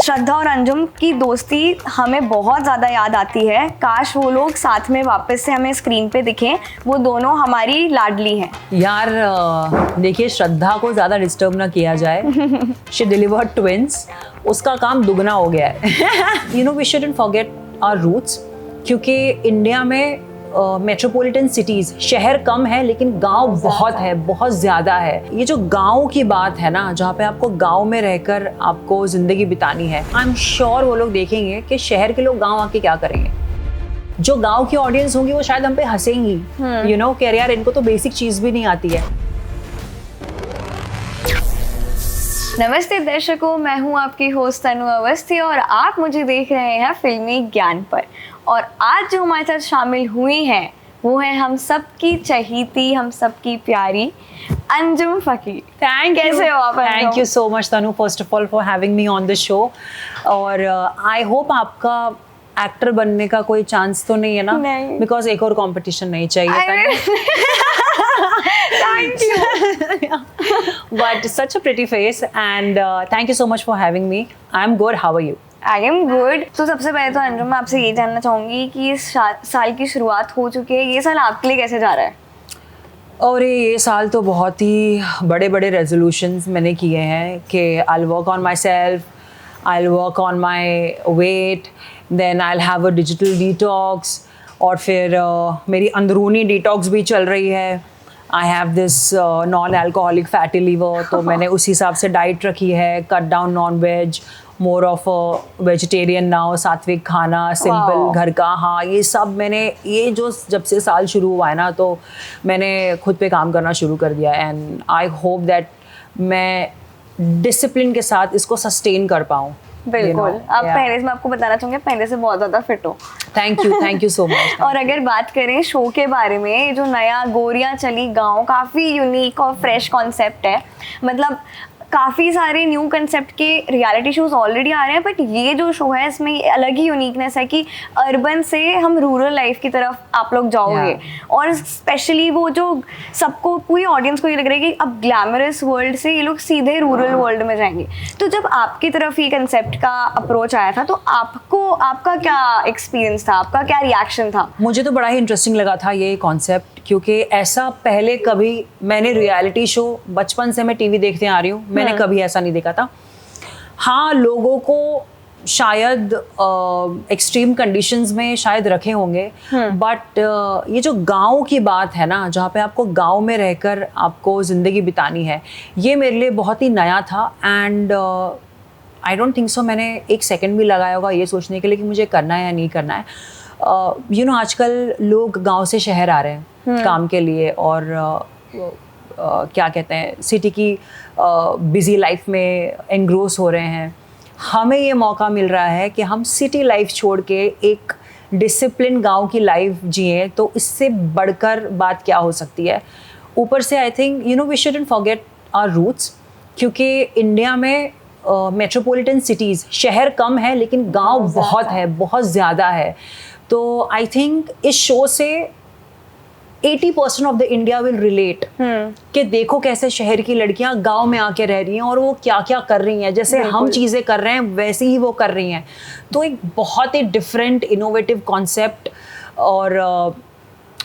श्रद्धा और अंजुम की दोस्ती हमें बहुत ज़्यादा याद आती है। काश वो लोग साथ में वापस से हमें स्क्रीन पे दिखें। वो दोनों हमारी लाडली हैं। यार देखिए, श्रद्धा को ज़्यादा डिस्टर्ब ना किया जाए। शी डिलीवर्ड ट्विंस, उसका काम दुगना हो गया है। We shouldn't forget our roots, क्योंकि इंडिया में मेट्रोपॉलिटन सिटीज़, शहर कम है लेकिन गांव बहुत है, बहुत ज़्यादा है। ये जो गांव की बात है ना, जहाँ पे आपको गांव में रहकर आपको ज़िंदगी बितानी है, आई एम श्योर वो लोग देखेंगे कि शहर के लोग गांव आके क्या करेंगे। जो गांव की ऑडियंस होंगी वो शायद हम पे हंसेंगी, कि यार इनको तो बेसिक चीज़ भी नहीं आती है। नमस्ते दर्शकों, मैं हूं आपकी होस्ट तनु अवस्थी और आप मुझे देख रहे हैं फिल्मी ज्ञान पर। और आज जो हमारे साथ शामिल हुई हैं वो है हम सबकी चहीती, हम सबकी प्यारी अंजुम फकीर। कैसे हो आप? Thank you so much Tanu, first of all for having me on the show. और आई होप आपका एक्टर बनने का कोई चांस तो नहीं है ना? नहीं, बिकॉज एक और कंपटीशन नहीं चाहिए। Thank you. But such a pretty face and thank you so much for having me. I'm good. How are you? I am good. तो सबसे पहले तो अंजुम, मैं आपसे ये जानना चाहूँगी कि इस साल की शुरुआत हो चुकी है, ये साल आपके लिए कैसे जा रहा है? और ये साल तो बहुत ही बड़े बड़े रेजोल्यूशंस मैंने किए हैं कि I'll work on myself, I'll work on my weight, then I'll have a digital detox, और फिर मेरी अंदरूनी डिटॉक्स भी चल रही है। I have this non alcoholic fatty liver, तो मैंने उस हिसाब से डाइट रखी है, cut down non veg, more of vegetarian now, सात्विक खाना, सिंपल घर का। हाँ, ये सब मैंने, ये जो जब से साल शुरू हुआ है ना, तो मैंने खुद पे काम करना शुरू कर दिया। एंड आई होप दैट मैं डिसिप्लिन के साथ इसको सस्टेन कर पाऊँ। बिल्कुल। अब पहले से मैं आपको बताना चाहूँगी, पहले से बहुत ज़्यादा फिट हो। Thank you so much. और अगर बात करें शो के बारे में, जो नया गोरियां चली गांव, काफ़ी यूनिक और फ्रेश कॉन्सेप्ट है। मतलब काफ़ी सारे न्यू कंसेप्ट के रियलिटी शोज ऑलरेडी आ रहे हैं, बट ये जो शो है इसमें अलग ही यूनिकनेस है कि अर्बन से हम रूरल लाइफ की तरफ आप लोग जाओगे। और स्पेशली वो जो सबको, पूरी ऑडियंस को ये लग रहा है कि अब ग्लैमरस वर्ल्ड से ये लोग सीधे रूरल वर्ल्ड में जाएंगे। तो जब आपकी तरफ ये कंसेप्ट का अप्रोच आया था, तो आपका क्या एक्सपीरियंस था, आपका क्या रिएक्शन था? मुझे तो बड़ा ही इंटरेस्टिंग लगा था ये कॉन्सेप्ट, क्योंकि ऐसा पहले कभी मैंने रियलिटी शो, बचपन से मैं टीवी देखते आ रही हूँ, मैंने कभी ऐसा नहीं देखा था। हाँ, लोगों को शायद एक्सट्रीम कंडीशंस में शायद रखे होंगे, बट ये जो गांव की बात है ना, जहाँ पे आपको गांव में रहकर आपको ज़िंदगी बितानी है, ये मेरे लिए बहुत ही नया था। And I don't think so मैंने एक सेकंड भी लगाया होगा ये सोचने के लिए कि मुझे करना है या नहीं करना है। आजकल लोग गांव से शहर आ रहे हैं काम के लिए, और क्या कहते हैं, सिटी की बिजी लाइफ में एनग्रोस हो रहे हैं। हमें ये मौका मिल रहा है कि हम सिटी लाइफ छोड़ के एक डिसिप्लिन गांव की लाइफ जिए, तो इससे बढ़कर बात क्या हो सकती है। ऊपर से I think we shouldn't forget our roots, क्योंकि इंडिया में मेट्रोपॉलिटन सिटीज़, शहर कम है लेकिन गांव बहुत है, बहुत ज़्यादा है। तो आई थिंक इस शो से 80% of the India will relate कि देखो कैसे शहर की लड़कियां गांव में आके रह रही हैं और वो क्या क्या कर रही हैं, जैसे हम चीज़ें कर रहे हैं वैसे ही वो कर रही हैं। तो एक बहुत ही डिफरेंट इनोवेटिव कॉन्सेप्ट और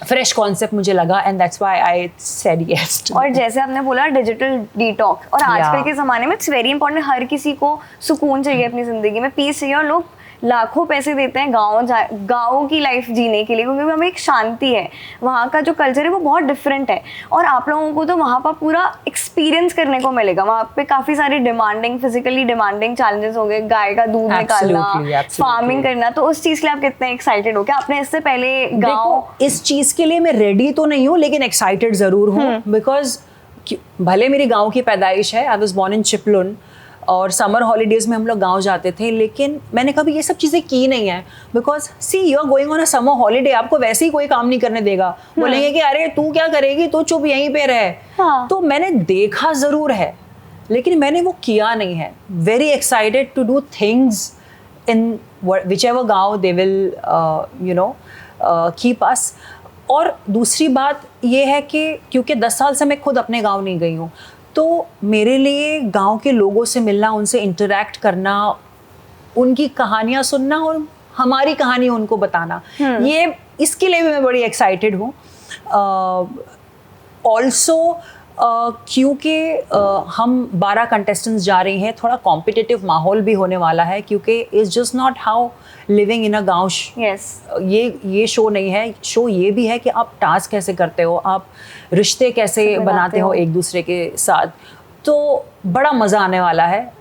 फ्रेश कॉन्सेप्ट मुझे लगा, and that's why I said yes. और जैसे आपने बोला डिजिटल डिटॉक्स, और आजकल के ज़माने में इट्स वेरी इंपॉर्टेंट। हर किसी को सुकून चाहिए अपनी ज़िंदगी में, पीस चाहिए, और लोग लाखों पैसे देते हैं गाँव की लाइफ जीने के लिए, क्योंकि हमें एक शांति है। वहाँ का जो कल्चर है वो बहुत डिफरेंट है, और आप लोगों को तो वहाँ पर पूरा एक्सपीरियंस करने को मिलेगा। वहाँ पे काफ़ी सारे फिजिकली डिमांडिंग चैलेंजेस हो गए, गाय का दूध निकालना, फार्मिंग करना। तो उस चीज़ के लिए आप कितने एक्साइटेड हो? क्या आपने इससे पहले गाँव? इस चीज़ के लिए मैं रेडी तो नहीं हूँ, लेकिन एक्साइटेड ज़रूर हूँ, बिकॉज भले मेरी गाँव की पैदाइश है, I was born in Chiplun, और समर हॉलीडेज में हम लोग गांव जाते थे, लेकिन मैंने कभी ये सब चीज़ें की नहीं है। Because see you are going on a summer holiday, आपको वैसे ही कोई काम नहीं करने देगा, बोलेंगे कि अरे तू क्या करेगी, तू चुप यहीं पे रहे। तो मैंने देखा ज़रूर है, लेकिन मैंने वो किया नहीं है। Very excited to do things in whichever gaon they will keep us. और दूसरी बात ये है कि क्योंकि 10 साल से मैं खुद अपने गाँव नहीं गई हूँ, तो मेरे लिए गांव के लोगों से मिलना, उनसे इंटरेक्ट करना उनकी कहानियां सुनना और हमारी कहानी उनको बताना, ये इसके लिए भी मैं बड़ी एक्साइटेड हूँ। ऑल्सो क्योंकि हम 12 कंटेस्टेंट्स जा रही हैं, थोड़ा कॉम्पिटिटिव माहौल भी होने वाला है, क्योंकि it's just not how living in a गाँव। ये शो नहीं है, शो ये भी है कि आप टास्क कैसे करते हो, आप रिश्ते कैसे बनाते हो एक दूसरे के साथ। तो बड़ा मज़ा आने वाला है।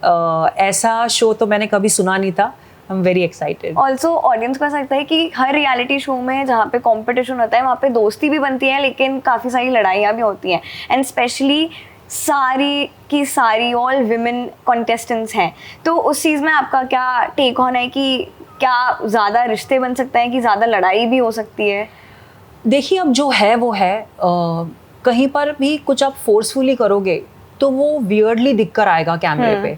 ऐसा शो तो मैंने कभी सुना नहीं था। आई am very excited. Also audience को ऐसा लगता है कि हर रियलिटी शो में जहाँ पे कंपटीशन होता है वहाँ पे दोस्ती भी बनती है, लेकिन काफ़ी सारी लड़ाइयाँ भी होती हैं, एंड स्पेशली सारी की सारी ऑल विमेन कॉन्टेस्टेंट्स हैं। तो उस चीज़ में आपका क्या टेक ऑन है कि क्या ज़्यादा रिश्ते बन सकते हैं कि ज़्यादा लड़ाई भी हो सकती है? देखिए, अब जो है वो है। कहीं पर भी कुछ आप फोर्सफुली करोगे तो वो वियर्डली दिख कर आएगा कैमरे पे।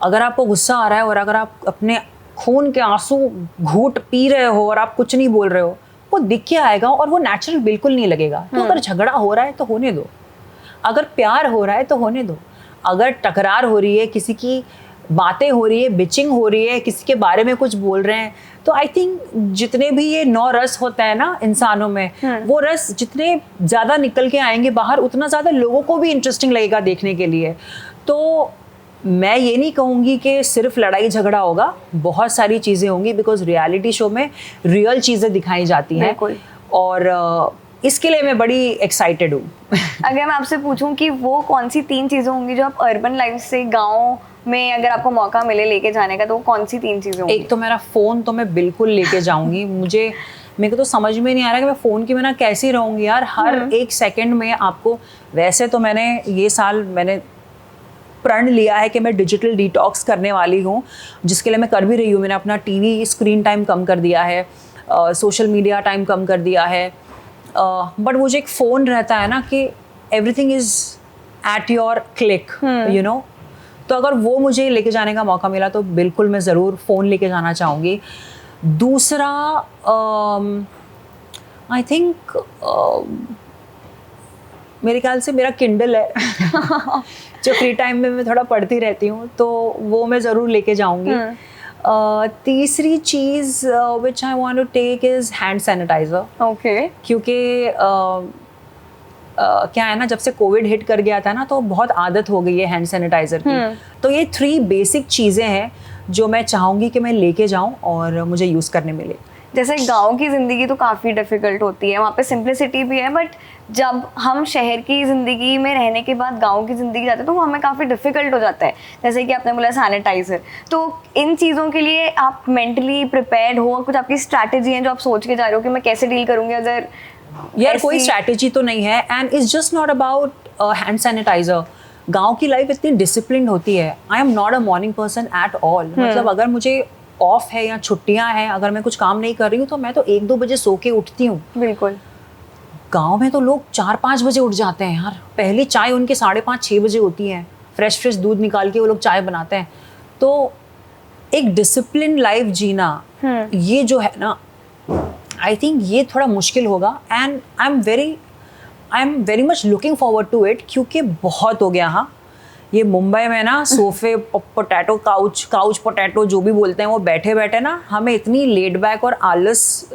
अगर आपको गुस्सा आ रहा है और अगर आप अपने खून के आंसू घूंट पी रहे हो और आप कुछ नहीं बोल रहे हो, वो दिख के आएगा और वो नेचुरल बिल्कुल नहीं लगेगा। तो अगर झगड़ा हो रहा है तो होने दो, अगर प्यार हो रहा है तो होने दो, अगर टकरार हो रही है, किसी की बातें हो रही है, बिचिंग हो रही है, किसी के बारे में कुछ बोल रहे हैं, तो आई थिंक जितने भी ये 9 रस होते हैं ना इंसानों में, वो रस जितने ज़्यादा निकल के आएंगे बाहर, उतना ज़्यादा लोगों को भी इंटरेस्टिंग लगेगा देखने के लिए। तो मैं ये नहीं कहूँगी कि सिर्फ लड़ाई झगड़ा होगा, बहुत सारी चीज़ें होंगी, बिकॉज रियलिटी शो में रियल चीज़ें दिखाई जाती हैं, और इसके लिए मैं बड़ी एक्साइटेड हूँ। अगर मैं आपसे पूछूं कि वो कौन सी 3 चीज़ें होंगी जो आप अर्बन लाइफ से गाँव में अगर आपको मौका मिले लेके जाने का, तो कौन सी 3 चीज़ें होंगी? एक तो मेरा फ़ोन तो मैं बिल्कुल लेके जाऊँगी। मेरे को तो समझ में नहीं आ रहा कि मैं फ़ोन के बिना कैसे रहूँगी यार। हर एक सेकंड में आपको, वैसे तो मैंने ये साल प्रण लिया है कि मैं डिजिटल डिटॉक्स करने वाली हूँ, जिसके लिए मैं कर भी रही हूँ। मैंने अपना टीवी स्क्रीन टाइम कम कर दिया है, सोशल मीडिया टाइम कम कर दिया है, बट मुझे एक फ़ोन रहता है ना कि everything is at your click, you know. तो अगर वो मुझे लेके जाने का मौका मिला तो बिल्कुल मैं ज़रूर फ़ोन लेके जाना चाहूँगी। दूसरा, आई थिंक मेरे ख्याल से मेरा किंडल है जो फ्री टाइम में मैं थोड़ा पढ़ती रहती हूँ, तो वो मैं ज़रूर लेके जाऊँगी। तीसरी चीज़ which I want to take is hand sanitiser. Okay. क्योंकि क्या है ना, जब से कोविड हिट कर गया था ना, तो बहुत आदत हो गई है हैंड सैनिटाइज़र की। तो ये 3 बेसिक चीज़ें हैं जो मैं चाहूँगी कि मैं लेके जाऊँ और मुझे यूज़ करने मिले। जैसे गांव की ज़िंदगी तो काफ़ी डिफ़िकल्ट होती है, वहाँ पे सिंप्लिसिटी भी है, बट जब हम शहर की ज़िंदगी में रहने के बाद गांव की ज़िंदगी जाते हैं तो वो हमें काफ़ी डिफ़िकल्ट हो जाता है। जैसे कि आपने बोला सैनिटाइज़र, तो इन चीज़ों के लिए आप मेंटली प्रिपेयर्ड हो? कुछ आपकी स्ट्रैटेजी है जो आप सोच के जा रहे हो कि मैं कैसे डील करूँगी अगर? यार कोई स्ट्रैटेजी तो नहीं है, and it's just not about hand sanitiser. गाँव की लाइफ इतनी डिसिप्लिन होती है। I am not a morning person at all. मतलब अगर मुझे ऑफ है या छुट्टियां हैं, अगर मैं कुछ काम नहीं कर रही हूँ, तो मैं तो 1-2 बजे सो के उठती हूँ। बिल्कुल। गांव में तो लोग 4-5 बजे उठ जाते हैं यार। पहली चाय उनके 5:30-6 बजे होती है, फ्रेश दूध निकाल के वो लोग चाय बनाते हैं। तो एक डिसिप्लिन लाइफ जीना, ये जो है ना, आई थिंक ये थोड़ा मुश्किल होगा, and I am very much looking forward to it, क्योंकि बहुत हो गया। हाँ, ये मुंबई में ना सोफे पोटैटो काउच पोटैटो जो भी बोलते हैं, वो बैठे बैठे ना हमें इतनी लेड बैक और आलस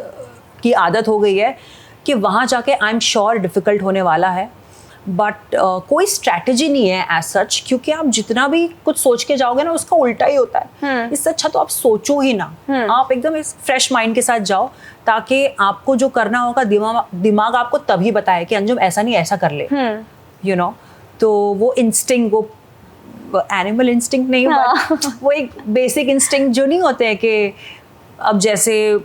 की आदत हो गई है कि वहाँ जाके आई एम श्योर डिफ़िकल्ट होने वाला है। बट कोई स्ट्रैटेजी नहीं है एज सच, क्योंकि आप जितना भी कुछ सोच के जाओगे ना, उसका उल्टा ही होता है। इससे अच्छा तो आप सोचो ही ना, आप एकदम इस फ्रेश माइंड के साथ जाओ, ताकि आपको जो करना होगा दिमाग आपको तभी बताए कि अंजुम ऐसा नहीं, ऐसा कर ले, यू नो। तो वो इंस्टिंक्ट, वो एनिमल इंस्टिंक्ट नहीं, बट वो एक बेसिक इंस्टिंक्ट जो नहीं होते हैं कि अब जैसे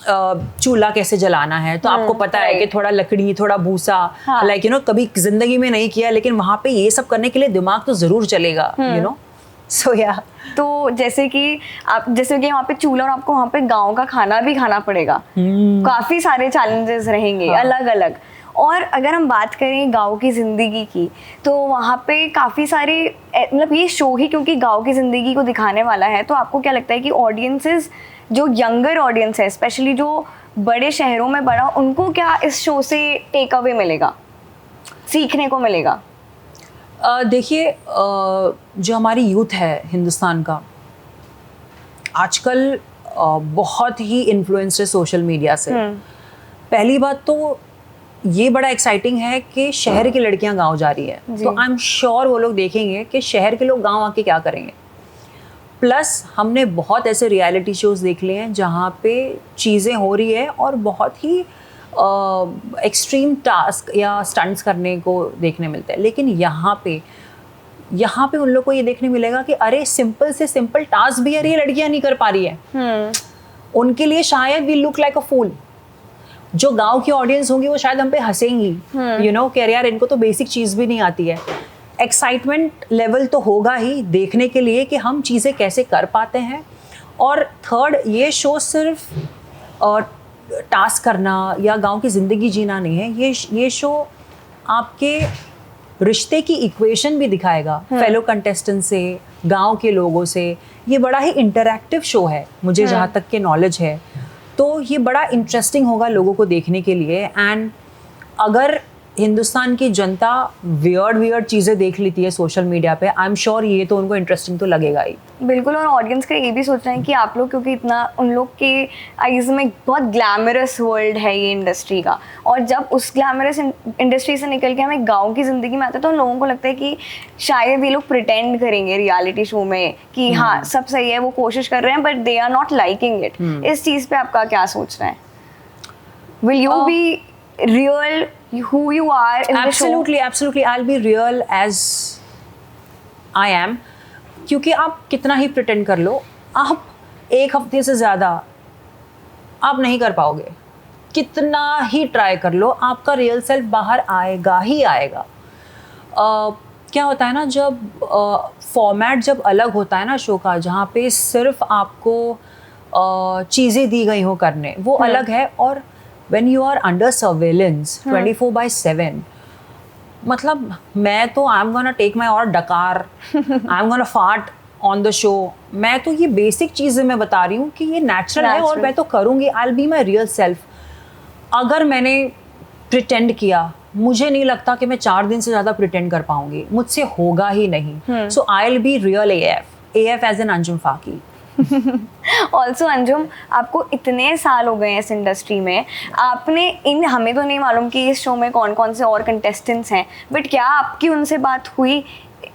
चूल्हा कैसे जलाना है, तो आपको पता है कि थोड़ा लकड़ी, थोड़ा भूसा, लाइक यू नो, कभी जिंदगी में नहीं किया, लेकिन वहाँ पे ये सब करने के लिए दिमाग तो जरूर चलेगा, यू नो। सो या तो जैसे कि वहाँ पे चूल्हा और आपको वहाँ पे गाँव का खाना भी खाना पड़ेगा, काफी सारे चैलेंजेस रहेंगे अलग अलग। और अगर हम बात करें गांव की ज़िंदगी की, तो वहाँ पे काफ़ी सारे, मतलब ये शो ही क्योंकि गांव की ज़िंदगी को दिखाने वाला है, तो आपको क्या लगता है कि ऑडियंसेस, जो यंगर ऑडियंस है, स्पेशली जो बड़े शहरों में बड़ा, उनको क्या इस शो से टेक अवे मिलेगा, सीखने को मिलेगा? देखिए, जो हमारी यूथ है हिंदुस्तान का, आजकल बहुत ही इन्फ्लुएंस्ड है सोशल मीडिया से। पहली बात तो ये बड़ा एक्साइटिंग है कि शहर की लड़कियां गांव जा रही है, तो आई एम श्योर वो लोग देखेंगे कि शहर के लोग गांव आके क्या करेंगे। प्लस हमने बहुत ऐसे रियलिटी शोज देख लिए हैं जहाँ पे चीज़ें हो रही है और बहुत ही एक्सट्रीम टास्क या स्टंट्स करने को देखने मिलते हैं, लेकिन यहाँ पे उन लोग को ये देखने मिलेगा कि अरे सिंपल से सिंपल टास्क भी यार ये लड़कियां नहीं कर पा रही है। उनके लिए शायद वी लुक लाइक अ फूल। जो गांव की ऑडियंस होंगी वो शायद हम पे हंसेंगी, यू नो, कि यार इनको तो बेसिक चीज़ भी नहीं आती है। एक्साइटमेंट लेवल तो होगा ही देखने के लिए कि हम चीज़ें कैसे कर पाते हैं। और थर्ड, ये शो सिर्फ टास्क करना या गांव की ज़िंदगी जीना नहीं है, ये शो आपके रिश्ते की इक्वेशन भी दिखाएगा फेलो कंटेस्टेंट से, गांव के लोगों से। ये बड़ा ही इंटरैक्टिव शो है मुझे जहाँ तक के नॉलेज है, तो ये बड़ा इंटरेस्टिंग होगा लोगों को देखने के लिए। एंड अगर हिंदुस्तान की जनता वियर्ड चीज़ें देख लेती है सोशल मीडिया पे, आई एम श्योर ये तो उनको इंटरेस्टिंग तो लगेगा ही। बिल्कुल, और ऑडियंस का ये भी सोच रहे हैं कि आप लोग, क्योंकि इतना उन लोग के आइज में बहुत ग्लैमरस वर्ल्ड है ये इंडस्ट्री का, और जब उस ग्लैमरस इंडस्ट्री से निकल के हमें गांव की ज़िंदगी में आते हैं तो उन लोगों को लगता है कि शायद ये लोग प्रिटेंड करेंगे रियलिटी शो में कि हाँ सब सही है, वो कोशिश कर रहे हैं, but they are not liking it. इस चीज़ पे आपका क्या सोच रहे हैं? Will you be real who you are in the show? Absolutely, I'll be real as I am, क्योंकि आप कितना ही प्रिटेंड कर लो, आप एक हफ्ते से ज़्यादा आप नहीं कर पाओगे। कितना ही ट्राई कर लो, आपका रियल सेल्फ बाहर आएगा ही आएगा। क्या होता है ना, जब फॉर्मेट जब अलग होता है ना शो का, जहाँ पे सिर्फ आपको चीज़ें दी गई हो करने, वो अलग है। और when you are under surveillance 24/7, मतलब मैं तो I'm gonna take my और डकार, I'm gonna fart on the show। मैं तो ये बेसिक चीज़ें मैं बता रही हूँ कि ये नेचुरल है और मैं तो करूँगी। I'll be my real self। अगर मैंने प्रिटेंड किया, मुझे नहीं लगता कि मैं 4 दिन से ज़्यादा प्रिटेंड कर पाऊँगी, मुझसे होगा ही नहीं। So I'll be real AF as in Anjum Faki. Also Anjum, आपको इतने साल हो गए हैं इस इंडस्ट्री में, आपने हमें तो नहीं मालूम कि इस शो में कौन कौन से और कंटेस्टेंट्स हैं, बट क्या आपकी उनसे बात हुई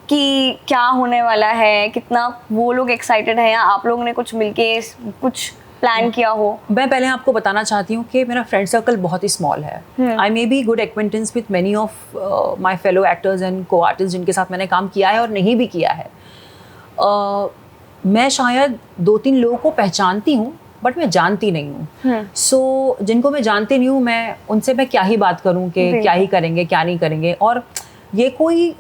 कि क्या होने वाला है, कितना वो लोग एक्साइटेड हैं, या आप लोगों ने कुछ मिलके कुछ प्लान किया हो? मैं पहले आपको बताना चाहती हूँ कि मेरा फ्रेंड सर्कल बहुत ही स्मॉल है। I may be good acquaintance with many of my fellow actors and co artist जिनके साथ मैंने काम किया है और नहीं भी किया है। मैं शायद 2-3 लोगों को पहचानती हूँ, बट मैं जानती नहीं हूँ। सो जिनको मैं जानती नहीं हूँ, मैं उनसे मैं क्या ही बात करूँ कि क्या ही करेंगे क्या नहीं करेंगे। और ये कोई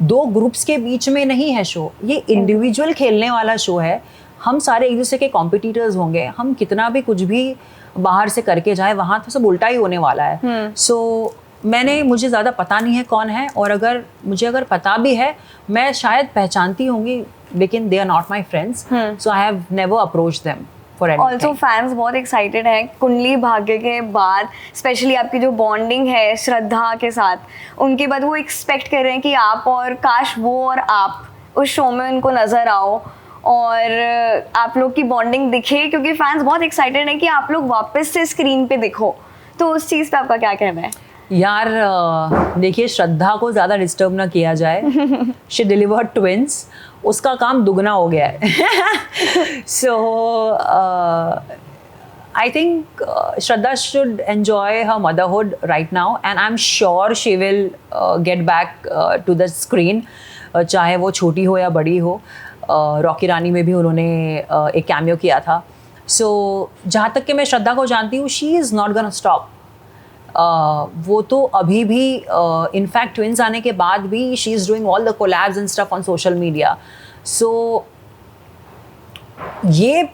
2 ग्रुप्स के बीच में नहीं है शो, ये इंडिविजुअल खेलने वाला शो है। हम सारे एक दूसरे के कॉम्पिटिटर्स होंगे, हम कितना भी कुछ भी बाहर से करके जाए, वहाँ तो सब उल्टा ही होने वाला है। सो मुझे ज़्यादा पता नहीं है कौन है, और अगर पता भी है, मैं शायद पहचानती होंगी, लेकिन they are not my friends, so I have never approached them for anything. Also fans बहुत एक्साइटेड हैं कुंडली भाग्य के बाद, स्पेशली आपकी जो बॉन्डिंग है श्रद्धा के साथ, उनके बाद वो एक्सपेक्ट कर रहे हैं कि आप और काश वो और आप उस शो में उनको नज़र आओ और आप लोग की बॉन्डिंग दिखे, क्योंकि फैंस बहुत एक्साइटेड हैं कि आप लोग वापस से स्क्रीन पे दिखो। तो उस चीज़ पे आपका क्या कहना है? यार देखिए, श्रद्धा को ज़्यादा डिस्टर्ब ना किया जाए। शी डिलीवर्ड ट्विंस, उसका काम दुगना हो गया है। So I think Shraddha should enjoy her motherhood right now, and I am sure she will get back to the screen, चाहे वो छोटी हो या बड़ी हो। रॉकी रानी में भी उन्होंने एक कैमियो किया था। सो जहाँ तक कि मैं श्रद्धा को जानती हूँ, she is not gonna stop. वो तो अभी भी इनफैक्ट ट्विंस आने के बाद भी she is doing all the collabs and stuff on social media. So ये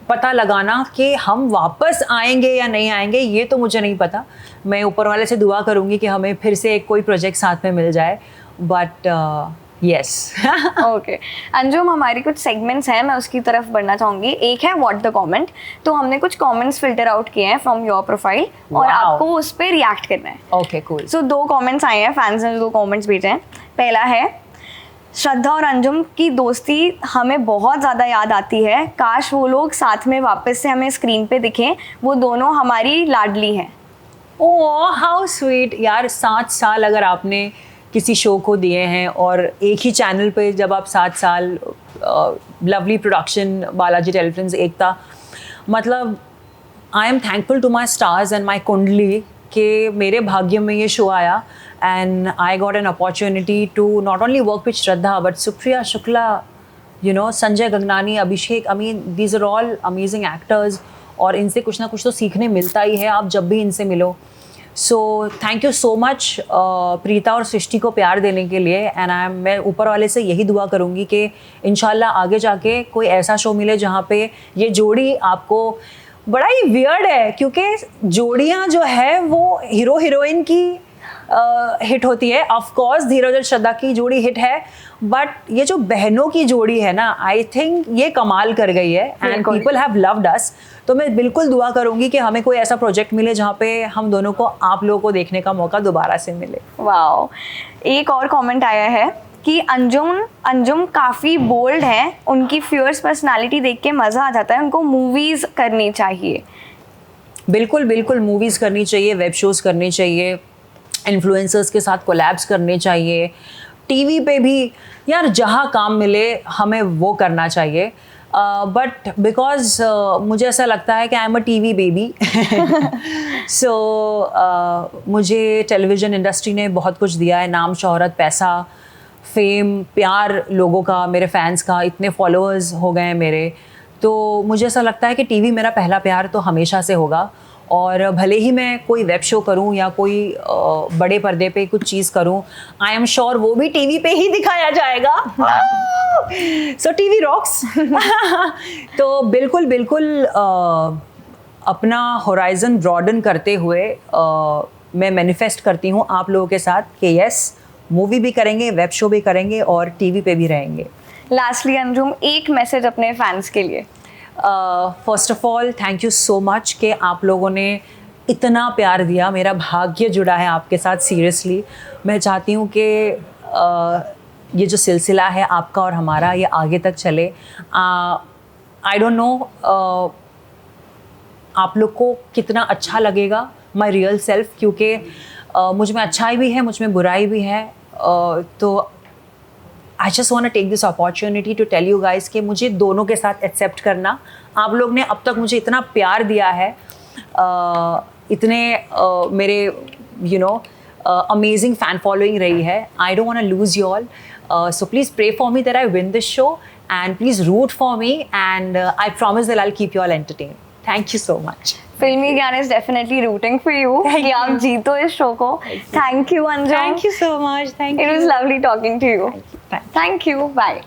पता लगाना कि हम वापस आएंगे या नहीं आएंगे, ये तो मुझे नहीं पता। मैं ऊपर वाले से दुआ करूँगी कि हमें फिर से एक कोई प्रोजेक्ट साथ में मिल जाए, बट यस। ओके अंजुम, हमारी कुछ सेगमेंट्स हैं, मैं उसकी तरफ बढ़ना चाहूँगी। एक है व्हाट द कमेंट, तो हमने कुछ कमेंट्स फिल्टर आउट किए हैं फ्रॉम योर प्रोफाइल और आपको उस पर रिएक्ट करना है। Okay cool. सो 2 कमेंट्स आए हैं, फैंस ने 2 कमेंट्स भेजे हैं। पहला है, श्रद्धा और अंजुम की दोस्ती हमें बहुत ज़्यादा याद आती है। काश वो लोग साथ में वापस से हमें स्क्रीन पे दिखें। वो दोनों हमारी लाडली हैं। ओह हाउ स्वीट यार, 7 साल अगर आपने किसी शो को दिए हैं और एक ही चैनल पे जब आप 7 साल, lovely production, Balaji telefilms, Ekta, मतलब I am thankful to my stars and my kundali कि मेरे भाग्य में ये शो आया and I got an opportunity to not only work with Shraddha but Supriya Shukla, you know, Sanjay Gagnani, Abhishek, I mean these are all amazing actors और इनसे कुछ ना कुछ तो सीखने मिलता ही है आप जब भी इनसे मिलो। So thank you so much Preeta और सृष्टि को प्यार देने के लिए एंड मैं ऊपर वाले से यही दुआ करूँगी कि इंशाल्लाह आगे जाके कोई ऐसा शो मिले जहाँ पे ये जोड़ी आपको, बड़ा ही वियर्ड है क्योंकि जोड़ियाँ जो है वो हीरो हीरोइन की हिट होती है। ऑफ कोर्स धीरज और श्रद्धा की जोड़ी हिट है बट ये जो बहनों की जोड़ी है ना, आई थिंक ये कमाल कर गई है and people have loved us. तो मैं बिल्कुल दुआ करूंगी कि हमें कोई ऐसा प्रोजेक्ट मिले जहाँ पे हम दोनों को, आप लोगों को देखने का मौका दोबारा से मिले। वाओ, एक और कमेंट आया है कि अंजुम काफ़ी बोल्ड हैं, उनकी फियर्स पर्सनालिटी देख के मज़ा आ जाता है, उनको मूवीज़ करनी चाहिए। बिल्कुल बिल्कुल, मूवीज़ करनी चाहिए, वेब शोज़ करनी चाहिए, इन्फ्लुएंसर्स के साथ कोलैब्स करने चाहिए, टीवी पे भी यार जहाँ काम मिले हमें वो करना चाहिए। बट बिकॉज मुझे ऐसा लगता है कि I am a TV baby, so मुझे टेलीविज़न इंडस्ट्री ने बहुत कुछ दिया है, नाम, शोहरत, पैसा, फेम, प्यार लोगों का, मेरे फैंस का, इतने फॉलोअर्स हो गए हैं मेरे। तो मुझे ऐसा लगता है कि टीवी मेरा पहला प्यार तो हमेशा से होगा और भले ही मैं कोई वेब शो करूं या कोई बड़े पर्दे पे कुछ चीज़ करूं, आई एम श्योर वो भी टीवी पे ही दिखाया जाएगा। So TV rocks. तो बिल्कुल बिल्कुल अपना होराइजन ब्रॉडन करते हुए मैं मैनिफेस्ट करती हूँ आप लोगों के साथ कि यस, मूवी भी करेंगे, वेब शो भी करेंगे और टीवी पे भी रहेंगे। लास्टली अंजुम, एक मैसेज अपने फैंस के लिए। First of all thank you so much कि आप लोगों ने इतना प्यार दिया, मेरा भाग्य जुड़ा है आपके साथ। सीरियसली मैं चाहती हूँ कि ये जो सिलसिला है आपका और हमारा, ये आगे तक चले। आई डोंट नो आप लोग को कितना अच्छा लगेगा माई रियल सेल्फ, क्योंकि मुझ में अच्छाई भी है, मुझ में बुराई भी है। तो I just want to take this opportunity to tell you guys कि मुझे दोनों के साथ एक्सेप्ट करना। आप लोग ने अब तक मुझे इतना प्यार दिया है, इतने मेरे you know amazing fan following रही है। I don't want to lose you all, so please pray for me that I win this show and please root for me and I promise that I will keep you all entertain. Thank you so much. Filmi Gyan is definitely rooting for you कि आप जीतो इस show को। Thank you Anjum. Thank you so much. Thank you. It was lovely talking to you. Thank you. Thank you. Bye.